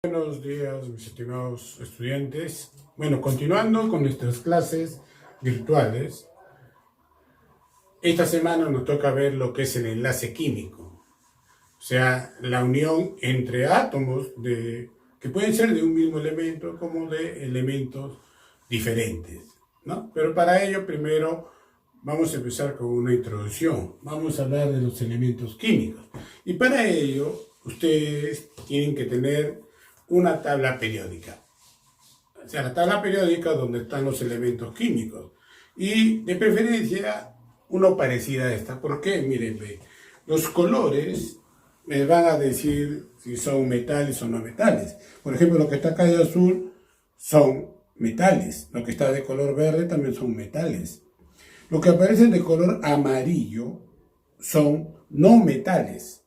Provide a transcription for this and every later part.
Buenos días, mis estimados estudiantes. Bueno, continuando con nuestras clases virtuales, esta semana nos toca ver lo que es el enlace químico, o sea, la unión entre átomos que pueden ser de un mismo elemento como de elementos diferentes, ¿no? Pero para ello primero vamos a empezar con una introducción. Vamos a hablar de los elementos químicos y para ello ustedes tienen que tener una tabla periódica. O sea, la tabla periódica donde están los elementos químicos. Y de preferencia, uno parecida a esta. ¿Por qué? Miren, los colores me van a decir si son metales o no metales. Por ejemplo, lo que está acá de azul son metales. Lo que está de color verde también son metales. Lo que aparece de color amarillo son no metales.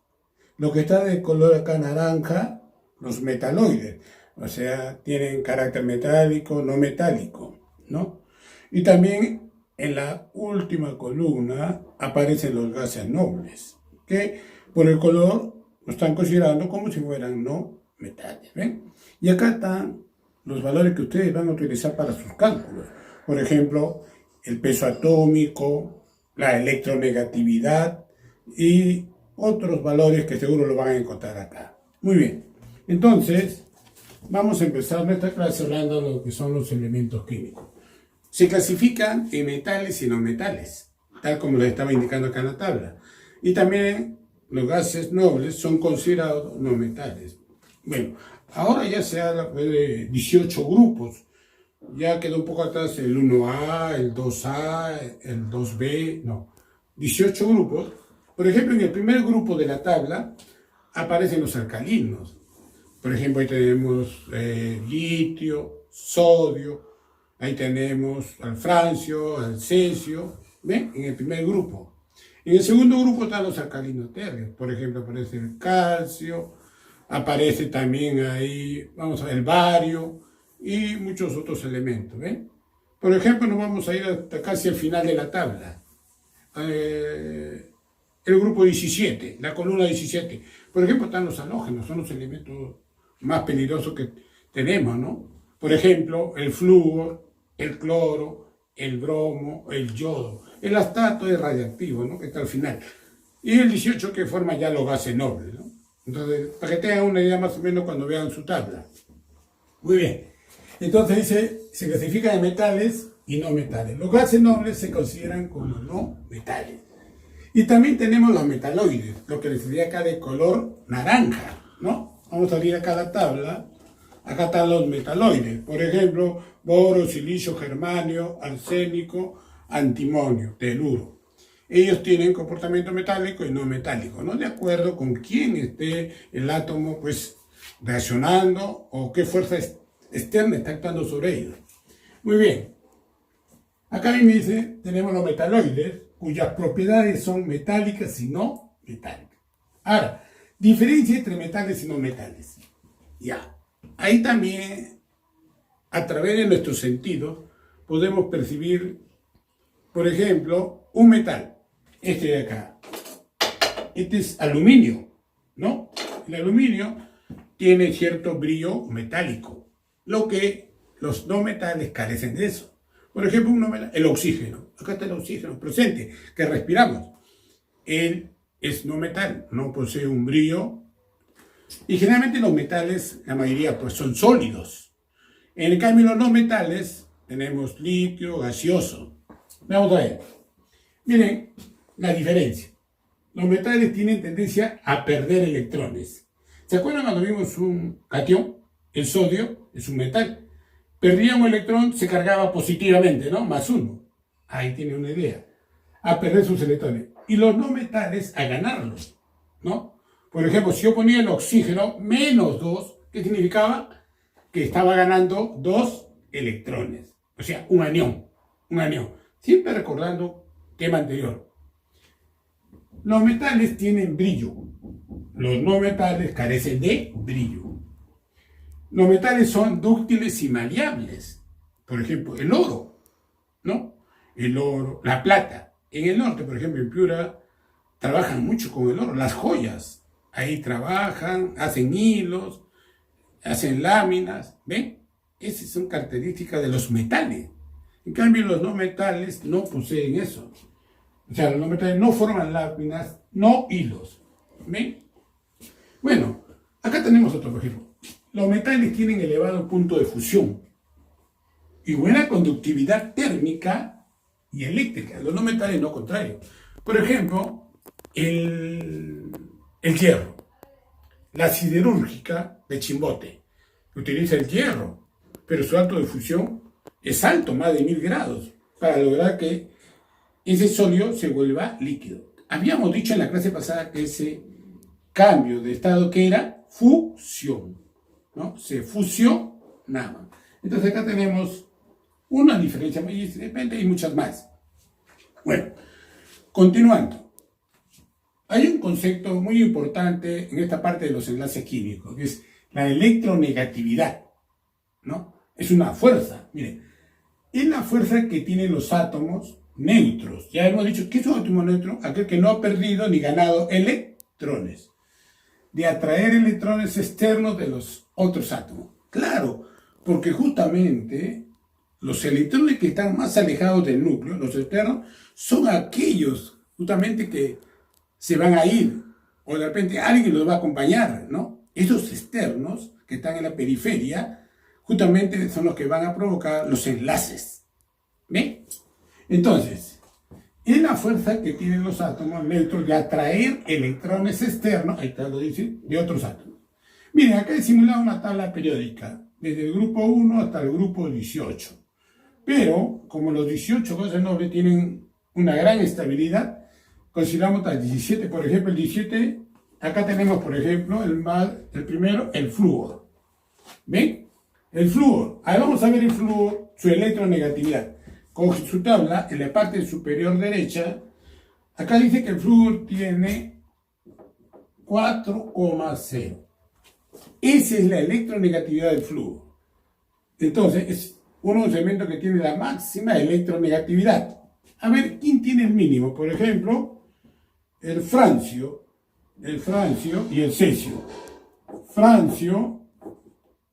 Lo que está de color acá naranja, los metaloides, o sea, tienen carácter metálico, no metálico, ¿no? Y también en la última columna aparecen los gases nobles, que por el color lo están considerando como si fueran no metales, ¿ven? Y acá están los valores que ustedes van a utilizar para sus cálculos. Por ejemplo, el peso atómico, la electronegatividad y otros valores que seguro lo van a encontrar acá. Muy bien. Entonces, vamos a empezar nuestra clase hablando de lo que son los elementos químicos. Se clasifican en metales y no metales, tal como les estaba indicando acá en la tabla. Y también los gases nobles son considerados no metales. Bueno, ahora ya se habla de 18 grupos. Ya quedó un poco atrás el 1A, el 2A, el 2B, no. 18 grupos. Por ejemplo, en el primer grupo de la tabla aparecen los alcalinos. Por ejemplo, ahí tenemos litio, sodio, ahí tenemos al francio, al cesio, ¿ven? En el primer grupo. En el segundo grupo están los alcalinos térreos. Por ejemplo, aparece el calcio, aparece también ahí, vamos a ver, el bario y muchos otros elementos, ¿ven? Por ejemplo, nos vamos a ir hasta casi al final de la tabla. El grupo 17, la columna 17. Por ejemplo, están los halógenos, son los elementos más peligrosos que tenemos, ¿no? Por ejemplo, el flúor, el cloro, el bromo, el yodo. El astato es radiactivo, ¿no? Que está al final. Y el 18 que forma ya los gases nobles, ¿no? Entonces, para que tengan una idea más o menos cuando vean su tabla. Muy bien. Entonces dice, se clasifica de metales y no metales. Los gases nobles se consideran como no metales. Y también tenemos los metaloides, lo que les diría acá de color naranja, ¿no? Vamos a abrir acá la tabla. Acá están los metaloides. Por ejemplo, boro, silicio, germanio, arsénico, antimonio, teluro. Ellos tienen comportamiento metálico y no metálico, ¿no? De acuerdo con quién esté el átomo, pues, reaccionando o qué fuerza externa está actuando sobre ellos. Muy bien. Acá me dice, tenemos los metaloides, cuyas propiedades son metálicas y no metálicas. Ahora, diferencia entre metales y no metales. Ya. Ahí también, a través de nuestros sentidos, podemos percibir, por ejemplo, un metal. Este de acá. Este es aluminio, ¿no? El aluminio tiene cierto brillo metálico, lo que los no metales carecen de eso. Por ejemplo, el oxígeno. Acá está el oxígeno presente, que respiramos. Él es no metal, no posee un brillo. Y generalmente los metales, la mayoría, pues son sólidos. En el cambio, los no metales, tenemos litio, gaseoso. Vamos a ver. Miren la diferencia. Los metales tienen tendencia a perder electrones. ¿Se acuerdan cuando vimos un catión? El sodio es un metal. Perdía un electrón, se cargaba positivamente, ¿no? +1. Ahí tiene una idea. A perder sus electrones. Y los no metales a ganarlos, ¿no? Por ejemplo, si yo ponía el oxígeno -2, ¿qué significaba? Que estaba ganando 2 electrones. O sea, un anión. Un anión. Siempre recordando tema anterior. Los metales tienen brillo. Los no metales carecen de brillo. Los metales son dúctiles y maleables. Por ejemplo, el oro, ¿no? El oro, la plata. En el norte, por ejemplo, en Piura, trabajan mucho con el oro. Las joyas, ahí trabajan, hacen hilos, hacen láminas, ¿ven? Esas son características de los metales. En cambio, los no metales no poseen eso. O sea, los no metales no forman láminas, no hilos. ¿Ven? Bueno, acá tenemos otro ejemplo. Los metales tienen elevado punto de fusión y buena conductividad térmica y eléctrica. Los no metales no contrario. Por ejemplo, el hierro. La siderúrgica de Chimbote utiliza el hierro, pero su alto de fusión es alto, más de 1000 grados, para lograr que ese sólido se vuelva líquido. Habíamos dicho en la clase pasada que ese cambio de estado que era fusión, ¿no? Se fusionaba. Entonces acá tenemos una diferencia, y de repente hay muchas más. Bueno, continuando. Hay un concepto muy importante en esta parte de los enlaces químicos, que es la electronegatividad, ¿no? Es una fuerza, miren, es la fuerza que tienen los átomos neutros. Ya hemos dicho, ¿qué es un átomo neutro? Aquel que no ha perdido ni ganado electrones, de atraer electrones externos de los otros átomos. Claro, porque justamente los electrones que están más alejados del núcleo, los externos, son aquellos justamente que se van a ir, o de repente alguien los va a acompañar, ¿no? Esos externos que están en la periferia, justamente son los que van a provocar los enlaces. ¿Ven? Entonces, es la fuerza que tienen los átomos neutros de atraer electrones externos, ahí está lo dice, de otros átomos. Miren, acá he simulado una tabla periódica, desde el grupo 1 hasta el grupo 18. Pero, como los 18 gases nobles tienen una gran estabilidad, consideramos al 17, por ejemplo, el 17, acá tenemos, por ejemplo, el primero, el flúor. ¿Ven? El flúor. Ahora vamos a ver el flúor, su electronegatividad. Con su tabla, en la parte superior derecha, acá dice que el flúor tiene 4,0. Esa es la electronegatividad del flúor. Entonces, es uno de los elementos que tiene la máxima electronegatividad. A ver, ¿quién tiene el mínimo? Por ejemplo, el francio y el cesio. Francio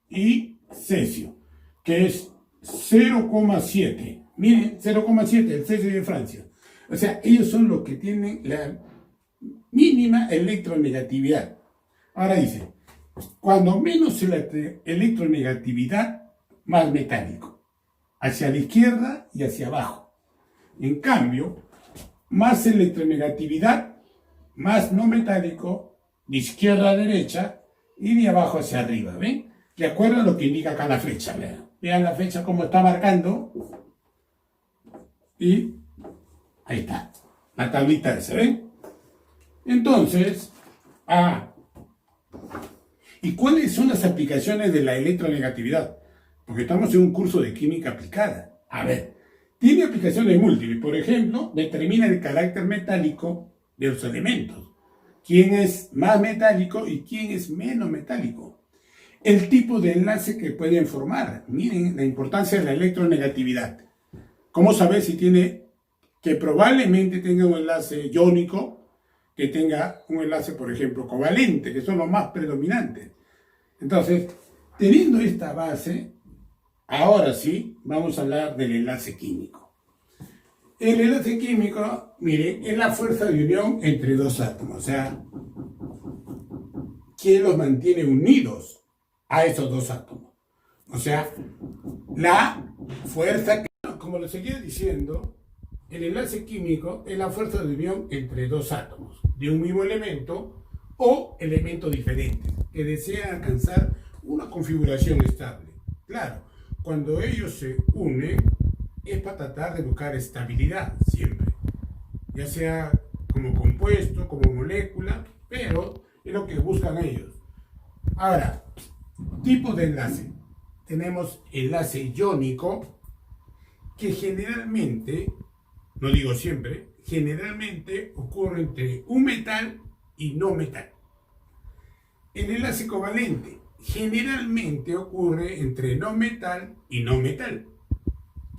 y cesio, que es 0,7. Miren, 0,7, el cesio y el francio. O sea, ellos son los que tienen la mínima electronegatividad. Ahora dice, cuando menos electronegatividad, más metálico. Hacia la izquierda y hacia abajo. En cambio, más electronegatividad, más no metálico, de izquierda a derecha y de abajo hacia arriba, ¿ven? De acuerdo a lo que indica acá la flecha, vean. Vean la flecha como está marcando. Y ahí está, la tablita esa, ¿ven? Entonces, ¿y cuáles son las aplicaciones de la electronegatividad? Porque estamos en un curso de química aplicada. A ver, tiene aplicaciones múltiples. Por ejemplo, determina el carácter metálico de los elementos. ¿Quién es más metálico y quién es menos metálico? El tipo de enlace que pueden formar. Miren la importancia de la electronegatividad. ¿Cómo saber si tiene, que probablemente tenga un enlace iónico, que tenga un enlace, por ejemplo, covalente, que son los más predominantes? Entonces, teniendo esta base, ahora sí, vamos a hablar del enlace químico. El enlace químico, mire, es la fuerza de unión entre dos átomos, o sea, que los mantiene unidos a esos dos átomos. O sea, la fuerza que, como lo seguía diciendo, el enlace químico es la fuerza de unión entre dos átomos de un mismo elemento o elementos diferentes que desean alcanzar una configuración estable. Claro, cuando ellos se unen es para tratar de buscar estabilidad siempre, ya sea como compuesto, como molécula, pero es lo que buscan ellos. Ahora, tipos de enlace. Tenemos enlace iónico, que generalmente, no digo siempre, generalmente ocurre entre un metal y no metal. El enlace covalente generalmente ocurre entre no metal y no metal.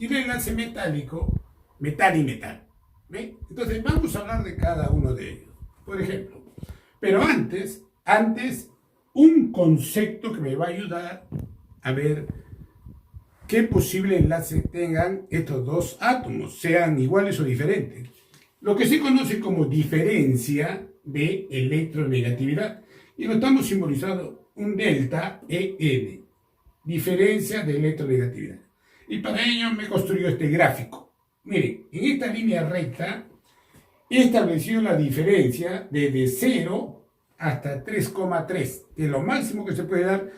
Y el enlace metálico, metal y metal. ¿Ve? Entonces vamos a hablar de cada uno de ellos. Por ejemplo, pero antes un concepto que me va a ayudar a ver qué posible enlace tengan estos dos átomos, sean iguales o diferentes. Lo que se conoce como diferencia de electronegatividad. Y lo estamos simbolizando un delta EN, diferencia de electronegatividad. Y para ello me construyo este gráfico. Miren, en esta línea recta he establecido la diferencia desde 0 hasta 3,3, que es lo máximo que se puede dar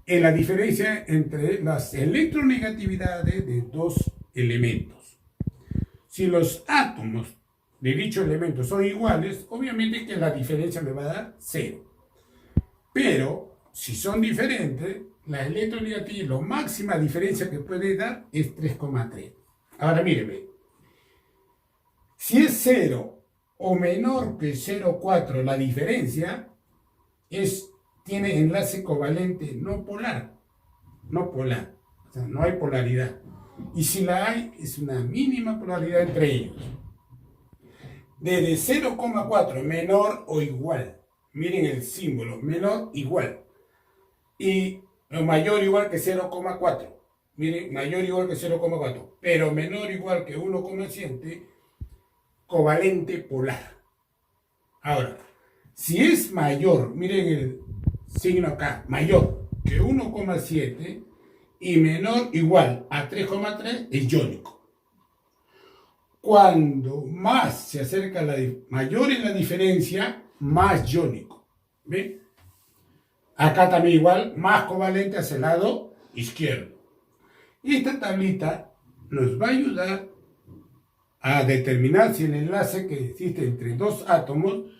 en la diferencia entre las electronegatividades de dos elementos. Si los átomos de dicho elemento son iguales, obviamente que la diferencia me va a dar 0. Pero si son diferentes, la electronegatividad, la máxima diferencia que puede dar es 3,3. Ahora míreme, si es 0 o menor que 0,4 la diferencia, tiene enlace covalente no polar. O sea, no hay polaridad. Y si la hay, es una mínima polaridad entre ellos. Desde 0,4 menor o igual. Miren el símbolo, menor igual. Y mayor igual que 0,4. Miren, mayor igual que 0,4. Pero menor igual que 1,7, covalente polar. Ahora, si es mayor, miren el signo acá, mayor que 1,7 y menor igual a 3,3 es iónico. Cuando más se acerca mayor es la diferencia, más iónico. ¿Ven? Acá también igual, más covalente hacia el lado izquierdo. Y esta tablita nos va a ayudar a determinar si el enlace que existe entre dos átomos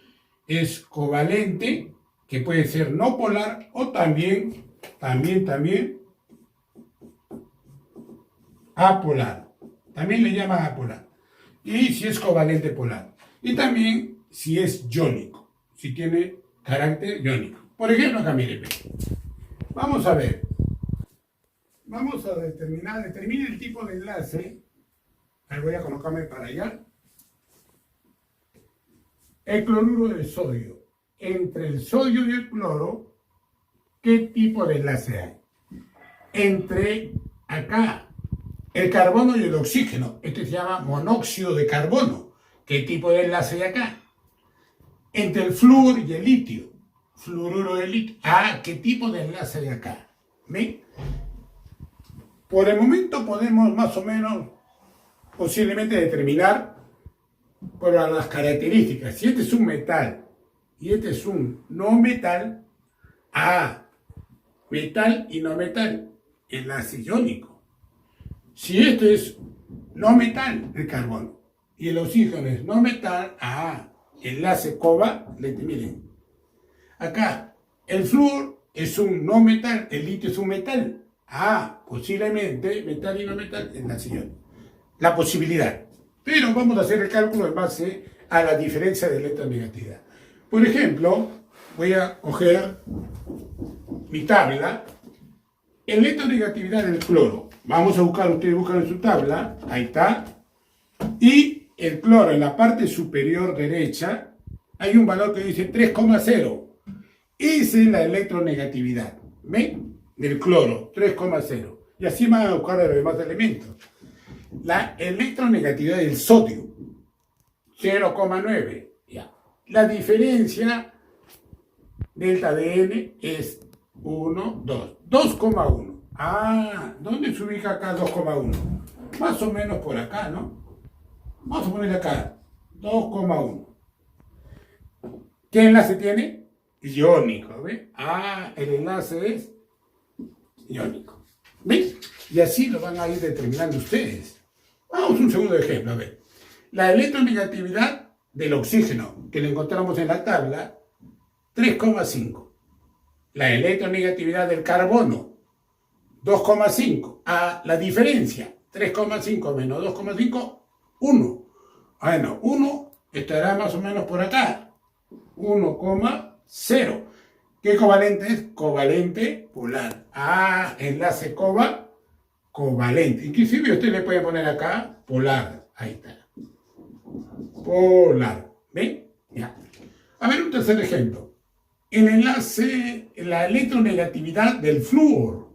es covalente, que puede ser no polar, o también apolar. También le llaman apolar. Y si es covalente polar. Y también si es iónico, si tiene carácter iónico. Por ejemplo, acá miren, vamos a ver. Vamos a determinar el tipo de enlace. Ahí voy a colocarme para allá. El cloruro de sodio. Entre el sodio y el cloro, ¿qué tipo de enlace hay? Entre acá, el carbono y el oxígeno. Este se llama monóxido de carbono. ¿Qué tipo de enlace hay acá? Entre el flúor y el litio. Fluoruro de litio. Ah, ¿qué tipo de enlace hay acá? ¿Ven? Por el momento podemos más o menos posiblemente determinar por las características. Si este es un metal y este es un no metal, metal y no metal, enlace iónico. Si este es no metal, el carbono, y el oxígeno es no metal, enlace covalente. Miren, acá el flúor es un no metal, el litio es un metal. Posiblemente metal y no metal, enlace iónico. La posibilidad. Pero vamos a hacer el cálculo en base a la diferencia de electronegatividad. Por ejemplo, voy a coger mi tabla. Electronegatividad del cloro. Vamos a buscar, ustedes buscan en su tabla. Ahí está. Y el cloro en la parte superior derecha hay un valor que dice 3,0. Esa es la electronegatividad. ¿Ven? Del cloro, 3,0. Y así van a buscar los demás elementos. La electronegatividad del sodio, 0,9. Ya. La diferencia delta de N es 1, 2. 2,1. ¿Dónde se ubica acá 2,1? Más o menos por acá, ¿no? Vamos a poner acá, 2,1. ¿Qué enlace tiene? Iónico, ¿ves? El enlace es iónico. ¿Ves? Y así lo van a ir determinando ustedes. Vamos a un segundo ejemplo, a ver. La electronegatividad del oxígeno, que le encontramos en la tabla, 3,5. La electronegatividad del carbono, 2,5. La diferencia, 3,5 menos 2,5, 1. Bueno, 1 estará más o menos por acá. 1,0. ¿Qué covalente es? Covalente polar. Enlace covalente. Inclusive usted le puede poner acá polar. Ahí está. Polar. ¿Ven? Ya. A ver un tercer ejemplo. el enlace, la electronegatividad del flúor.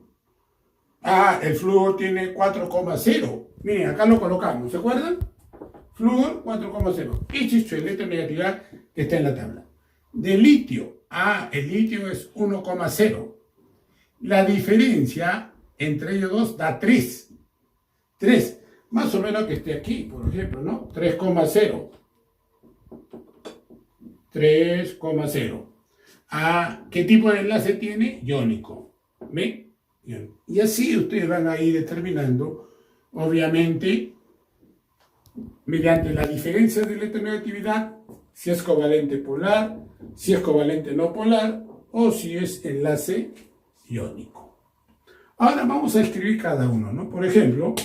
El flúor tiene 4,0. Miren, acá lo colocamos, ¿se acuerdan? Flúor 4,0. Esta es su electronegatividad que está en la tabla. De litio, el litio es 1,0. La diferencia entre ellos dos da 3. 3, más o menos que esté aquí, por ejemplo, ¿no? 3,0. 3,0. ¿Qué tipo de enlace tiene? Iónico. ¿Ven? Y así ustedes van a ir determinando, obviamente, mediante la diferencia de electronegatividad, si es covalente polar, si es covalente no polar, o si es enlace iónico. Ahora vamos a escribir cada uno, ¿no? Por ejemplo,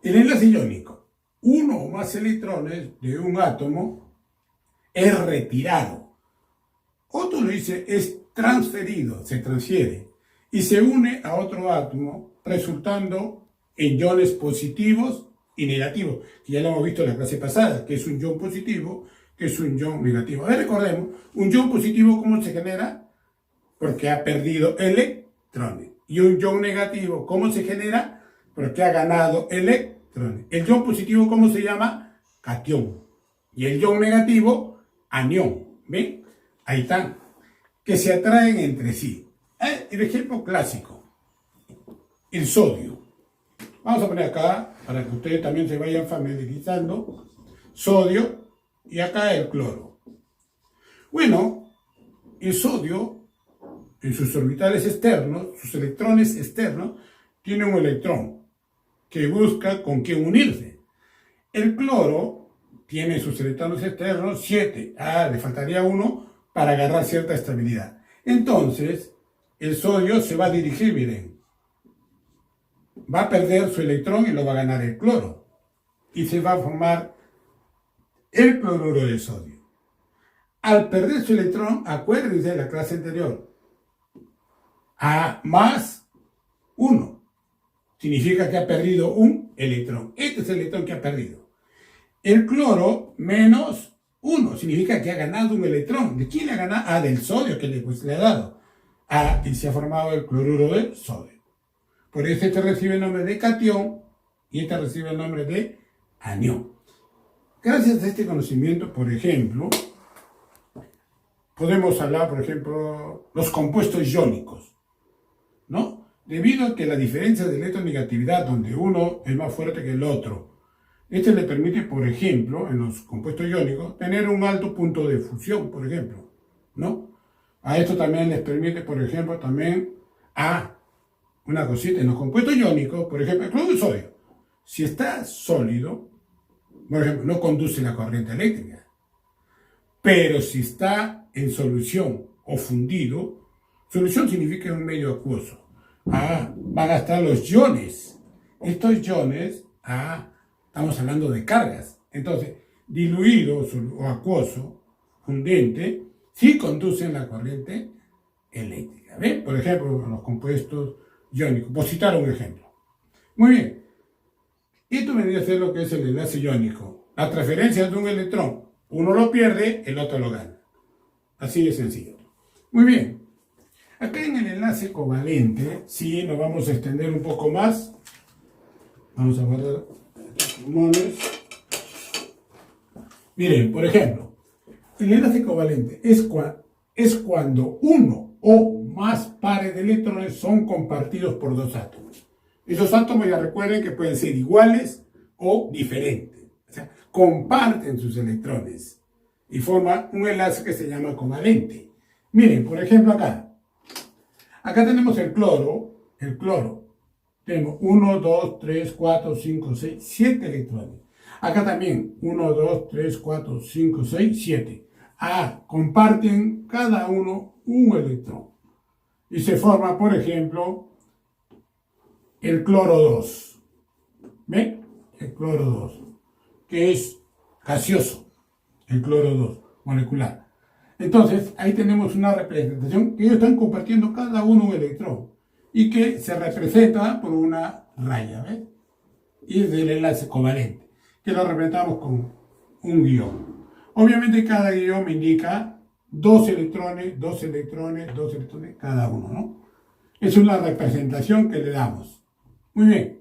el enlace iónico, uno o más electrones de un átomo es retirado. Otro lo dice es transferido, se transfiere, y se une a otro átomo, resultando en iones positivos y negativos, que ya lo hemos visto en la clase pasada, que es un ion positivo, que es un ion negativo. A ver, recordemos, un ion positivo, ¿cómo se genera? Porque ha perdido electrones. Y un ion negativo, ¿cómo se genera? Porque ha ganado electrones. El ion positivo, ¿cómo se llama? Catión. Y el ion negativo, anión. ¿Ven? Ahí están. Que se atraen entre sí. El ejemplo clásico. El sodio. Vamos a poner acá, para que ustedes también se vayan familiarizando. Sodio y acá el cloro. Bueno, el sodio, en sus orbitales externos, sus electrones externos, tiene un electrón que busca con quién unirse. El cloro tiene sus electrones externos 7. Le faltaría uno para agarrar cierta estabilidad. Entonces, el sodio se va a dirigir, miren. Va a perder su electrón y lo va a ganar el cloro. Y se va a formar el cloruro de sodio. Al perder su electrón, acuérdense de la clase anterior, más 1. Significa que ha perdido un electrón. Este es el electrón que ha perdido. El cloro menos 1. Significa que ha ganado un electrón. ¿De quién le ha ganado? Del sodio que le ha dado. Y se ha formado el cloruro de sodio. Por eso este recibe el nombre de catión y este recibe el nombre de anión. Gracias a este conocimiento, por ejemplo, podemos hablar, por ejemplo, los compuestos iónicos, ¿no? Debido a que la diferencia de electronegatividad, donde uno es más fuerte que el otro, este le permite, por ejemplo, en los compuestos iónicos, tener un alto punto de fusión, por ejemplo, ¿no? A esto también les permite, por ejemplo, también una cosita, en los compuestos iónicos, por ejemplo, el cloruro de sodio, si está sólido, por ejemplo, no conduce la corriente eléctrica, pero si está en solución o fundido, solución significa un medio acuoso, van a estar los iones. Estos iones, estamos hablando de cargas. Entonces, diluido o acuoso, fundente, sí conducen la corriente eléctrica. ¿Ven? Por ejemplo, los compuestos iónicos. Por citar un ejemplo. Muy bien. Esto vendría a ser lo que es el enlace iónico. La transferencia de un electrón. Uno lo pierde, el otro lo gana. Así de sencillo. Muy bien. Acá en el enlace covalente, sí, nos vamos a extender un poco más. Vamos a guardar estos pulmones. Miren, por ejemplo, el enlace covalente es cuando uno o más pares de electrones son compartidos por dos átomos. Esos átomos, ya recuerden que pueden ser iguales o diferentes. O sea, comparten sus electrones y forman un enlace que se llama covalente. Miren, por ejemplo, acá tenemos el cloro. Tenemos 1, 2, 3, 4, 5, 6, 7 electrones. Acá también 1, 2, 3, 4, 5, 6, 7. Comparten cada uno un electrón. Y se forma, por ejemplo, el cloro 2. ¿Ven? El cloro 2, que es gaseoso. El cloro 2, molecular. Entonces, ahí tenemos una representación que ellos están compartiendo cada uno un electrón y que se representa por una raya, ¿ves? Y es del enlace covalente, que lo representamos con un guión. Obviamente cada guión me indica dos electrones, dos electrones, dos electrones cada uno, ¿no? Esa es la representación que le damos. Muy bien.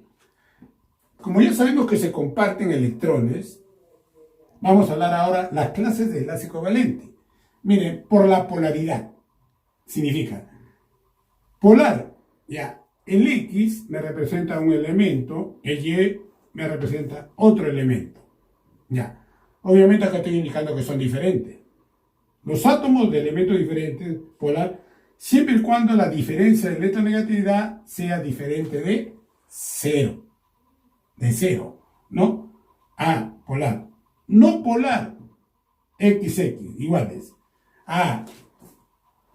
Como ya sabemos que se comparten electrones, vamos a hablar ahora las clases de enlace covalente. Miren, por la polaridad. Significa polar, ya. El X me representa un elemento, el Y me representa otro elemento. Ya. Obviamente acá estoy indicando que son diferentes. Los átomos de elementos diferentes, polar, siempre y cuando la diferencia de electronegatividad sea diferente de cero. De cero, ¿no? Polar. No polar, XX, iguales.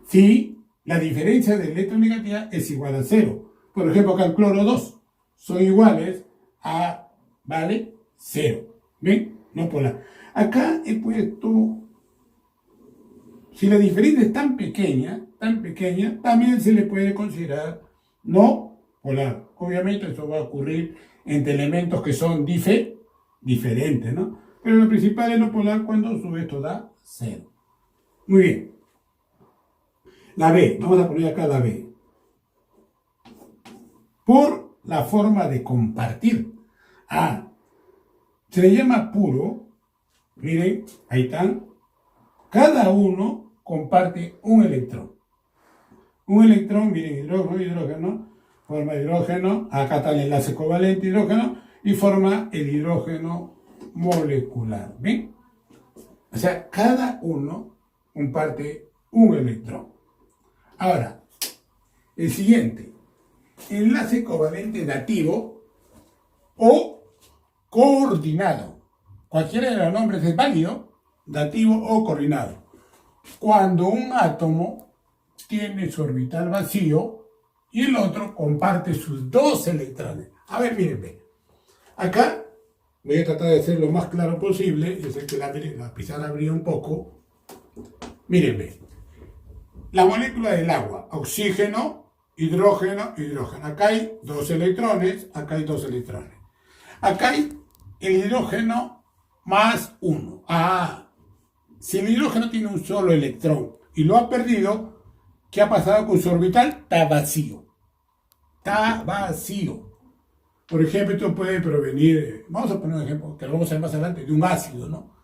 Si la diferencia de electronegatividad es igual a cero. Por ejemplo, acá el cloro 2 son iguales a, ¿vale? Cero. ¿Ven? No polar. Acá he puesto, si la diferencia es tan pequeña, también se le puede considerar no polar. Obviamente eso va a ocurrir entre elementos que son diferentes, ¿no? Pero lo principal es no polar cuando su esto da cero. Muy bien. La B, vamos a poner acá la B. Por la forma de compartir. Se le llama puro. Miren, ahí están. Cada uno comparte un electrón. Un electrón, miren, hidrógeno, hidrógeno, forma hidrógeno. Acá está el enlace covalente hidrógeno y forma el hidrógeno molecular. ¿Ven? O sea, cada uno comparte un electrón. Ahora, el siguiente, enlace covalente dativo o coordinado. Cualquiera de los nombres es válido, dativo o coordinado. Cuando un átomo tiene su orbital vacío y el otro comparte sus dos electrones. A ver, miren, acá voy a tratar de ser lo más claro posible. Yo sé que la pizarra brilla un poco. Miren, la molécula del agua, oxígeno, hidrógeno, hidrógeno. Acá hay dos electrones, acá hay dos electrones. Acá hay el hidrógeno más uno. Si el hidrógeno tiene un solo electrón y lo ha perdido, ¿qué ha pasado con su orbital? Está vacío. Está vacío. Por ejemplo, esto puede provenir, vamos a poner un ejemplo, que lo vamos a ver más adelante, de un ácido, ¿no?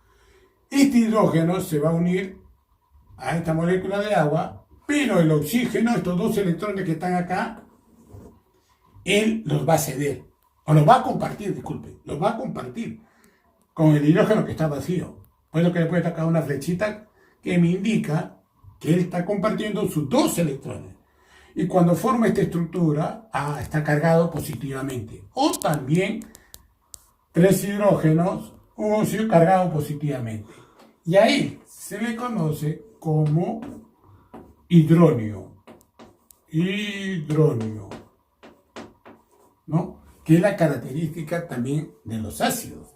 Este hidrógeno se va a unir a esta molécula de agua, pero el oxígeno, estos dos electrones que están acá, él los va a ceder, o los va a compartir, disculpe, los va a compartir con el hidrógeno que está vacío. Por eso que le puede sacar una flechita que me indica que él está compartiendo sus dos electrones. Y cuando forma esta estructura, está cargado positivamente. O también tres hidrógenos, un óxido cargado positivamente. Y ahí se le conoce como hidronio. Hidronio. ¿No? Que es la característica también de los ácidos.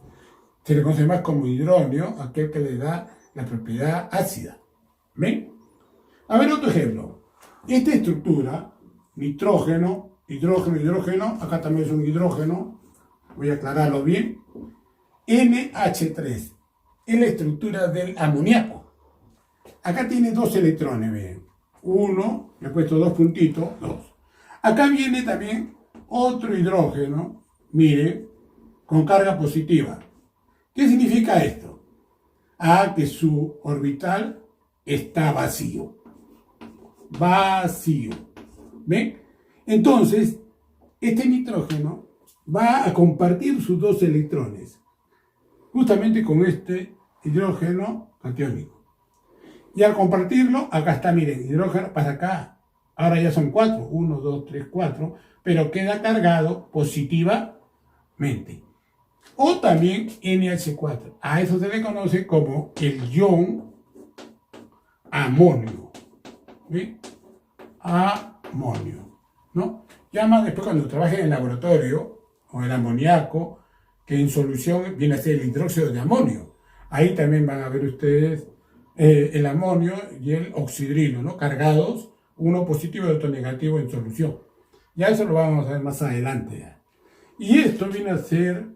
Se le conoce más como hidronio, aquel que le da la propiedad ácida. ¿Ven? A ver otro ejemplo. Esta estructura, nitrógeno, hidrógeno, hidrógeno, acá también es un hidrógeno, voy a aclararlo bien. NH3 es la estructura del amoníaco. Acá tiene dos electrones, ven. Uno, le he puesto dos puntitos, dos. Acá viene también otro hidrógeno, mire, con carga positiva. ¿Qué significa esto? Que su orbital está vacío. Vacío. ¿Ven? Entonces, este nitrógeno va a compartir sus dos electrones, justamente con este hidrógeno catiónico. Y al compartirlo, acá está, miren, hidrógeno pasa acá. Ahora ya son 4, 1, 2, 3, 4, pero queda cargado positivamente. O también NH4. A eso se le conoce como el ion amonio. ¿Sí? Amonio. ¿No? Ya más después cuando trabajen en el laboratorio, o el amoníaco, que en solución viene a ser el hidróxido de amonio. Ahí también van a ver ustedes el amonio y el oxidrilo, ¿no? Cargados, uno positivo y otro negativo en solución. Ya eso lo vamos a ver más adelante. Y esto viene a ser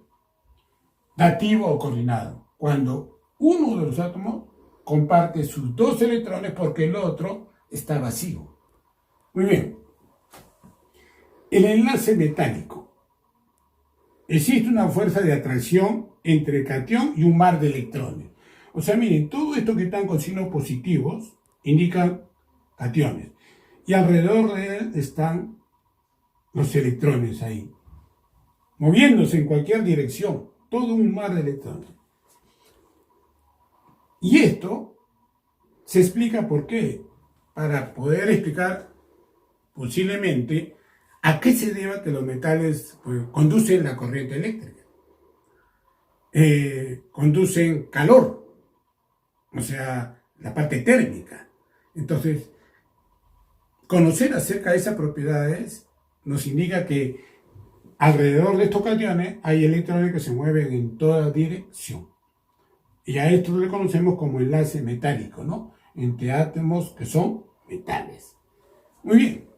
dativo o coordinado, cuando uno de los átomos comparte sus dos electrones porque el otro está vacío. Muy bien. El enlace metálico. Existe una fuerza de atracción entre el catión y un mar de electrones. O sea, miren, todo esto que están con signos positivos indican cationes. Y alrededor de él están los electrones ahí, moviéndose en cualquier dirección. Todo un mar de electrones. Y esto se explica por qué. Para poder explicar posiblemente a qué se deba que los metales conducen la corriente eléctrica. Conducen calor, o sea, la parte térmica. Entonces, conocer acerca de esas propiedades nos indica que alrededor de estos cationes hay electrones que se mueven en toda dirección. Y a esto le conocemos como enlace metálico, ¿no? Entre átomos que son metales. Muy bien.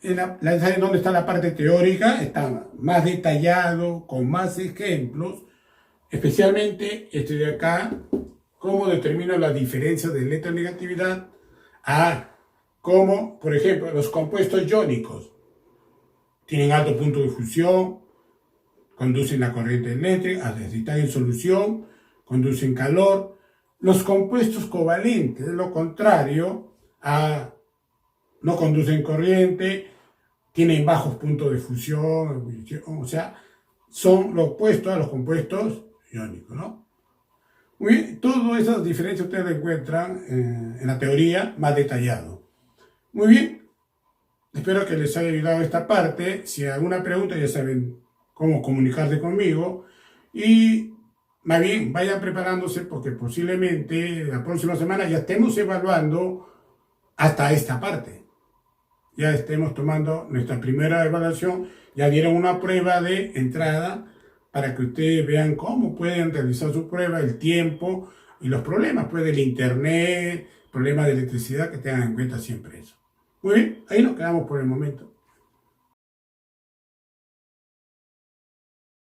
¿Saben dónde está la parte teórica? Está más detallado, con más ejemplos. Especialmente este de acá, cómo determino la diferencia de electronegatividad a cómo, por ejemplo, los compuestos iónicos tienen alto punto de fusión, conducen la corriente eléctrica, si están en solución, conducen calor. Los compuestos covalentes, de lo contrario, no conducen corriente, tienen bajos puntos de fusión, o sea, son lo opuesto a los compuestos iónicos, ¿no? Muy bien, todas esas diferencias ustedes lo encuentran en la teoría más detallado. Muy bien, espero que les haya ayudado esta parte. Si hay alguna pregunta, ya saben cómo comunicarse conmigo. Y más bien, vayan preparándose porque posiblemente la próxima semana ya estemos evaluando hasta esta parte. Ya estemos tomando nuestra primera evaluación. Ya dieron una prueba de entrada para que ustedes vean cómo pueden realizar su prueba, el tiempo y los problemas pues, del internet, problemas de electricidad, que tengan en cuenta siempre eso. Muy bien, ahí nos quedamos por el momento.